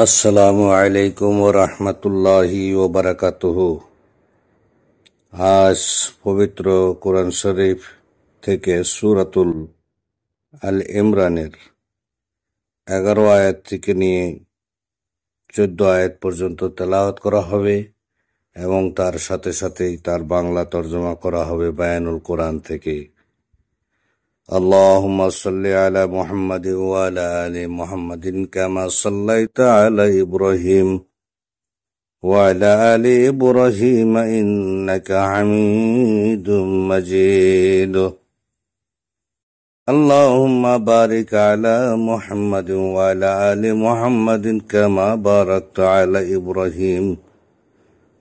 আসসালামু আলাইকুম ওয়া রাহমাতুল্লাহি ওয়া বারাকাতুহু। আজ পবিত্র কোরআন শরীফ থেকে সূরাতুল আল ইমরানের 11 আয়াত থেকে নিয়ে 14 আয়াত পর্যন্ত তেলাওয়াত করা হবে এবং তার সাথে সাথেই তার বাংলা তর্জমা করা হবে বায়ানুল কোরআন থেকে। আল্লাহুম্মা সাল্লি আলা মুহাম্মাদিন ওয়া আলা আলি মুহাম্মাদিন কামা সাল্লাইতা আলা ইব্রাহিম وعلى آل إبراهيم إنك حميد مجيد اللهم بارك على محمد وعلى آل محمد كما باركت على إبراهيم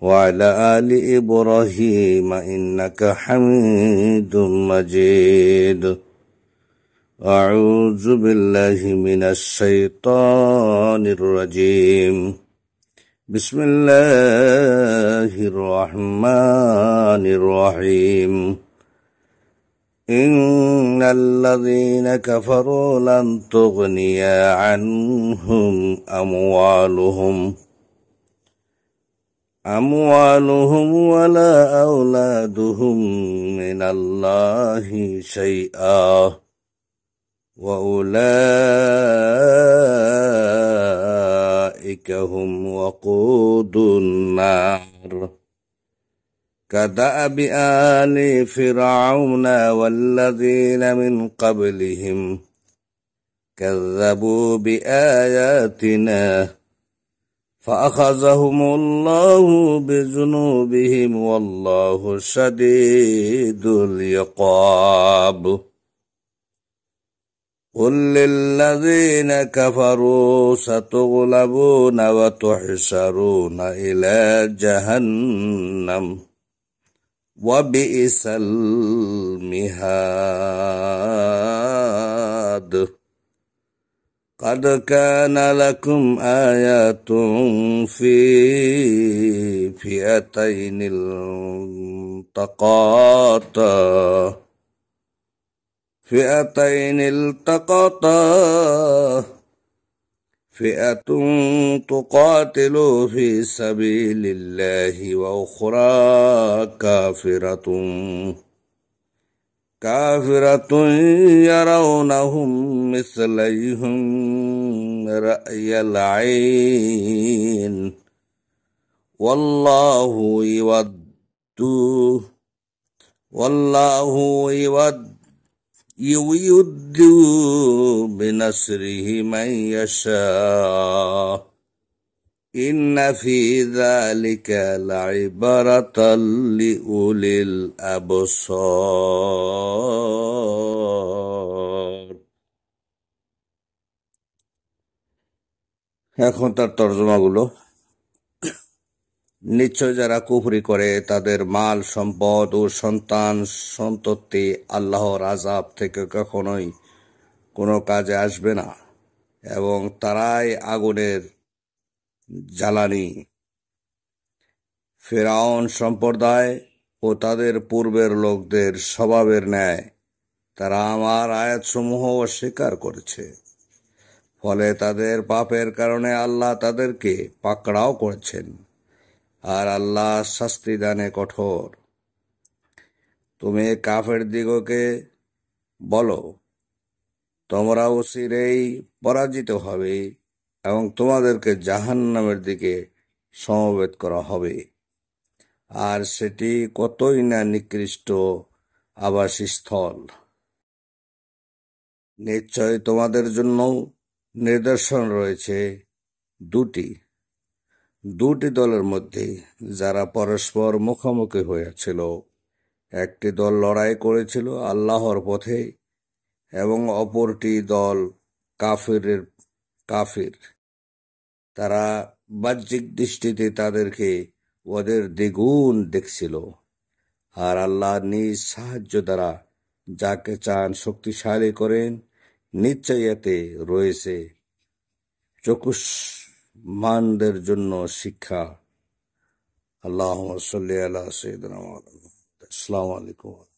وعلى آل إبراهيم إنك حميد مجيد أعوذ بالله من الشيطان الرجيم بسم الله الرحمن الرحيم إن الذين كفروا لن تغني عنهم أموالهم ولا أولادهم من الله شيئا وأولئك هم وقود النار كدأب آل فرعون والذين من قبلهم كذبوا بآياتنا فأخذهم الله بذنوبهم والله شديد العقاب قل للذين كفروا ستغلبون وتحشرون إلى جهنم وبئس المهاد قد كان لكم آيات في فئتين التقطا فئة تقاتل في سبيل الله وأخرى كافرة يرونهم مثليهم رأي العين والله يود بنصره من يشاء إن في ذلك لعبرة لأولي الأبصار। এখন তার তর্জমাগুলো। নিশ্চয় যারা কুফরি করে তাদের মাল সম্পদ ও সন্তান সন্ততি আল্লাহর আযাব থেকে কখনোই কোনো কাজে আসবে না এবং তারাই আগুনের জ্বালানি। ফিরআউন সম্প্রদায় ও তাদের পূর্বের লোকদের স্বভাবের ন্যায় তারা আমার আয়াতসমূহ অস্বীকার করেছে, ফলে তাদের পাপের কারণে আল্লাহ তাদেরকে পাকড়াও করেছেন, আর আল্লাহ শাস্তি দানে কঠোর। তুমি কাফের দিগকে বলো, তোমরা অচিরেই পরাজিত হবে এবং তোমাদেরকে জাহান্নামের দিকে সমবেত করা হবে, আর সেটি কতই না নিকৃষ্ট আবাসস্থল। নিশ্চয় তোমাদের জন্য নিদর্শন রয়েছে দুটি দলের মধ্যে, যারা পরস্পর মুখোমুখি হয়েছিল। একটি দল লড়াই করেছিল আল্লাহর পথে এবং অপরটি দল কাফির। তারা বাহ্যিক দৃষ্টিতে তাদেরকে ওদের দ্বিগুণ দেখছিল, আর আল্লাহ নিজ সাহায্য দ্বারা যাকে চান শক্তিশালী করেন। নিশ্চয় এতে রয়েছে চক্ষুষ্মানদের জন্য শিক্ষা। আল্লাহুম্মা সাল্লি আলা সাইয়্যিদিনা মুহাম্মাদ। আসসালামু আলাইকুম।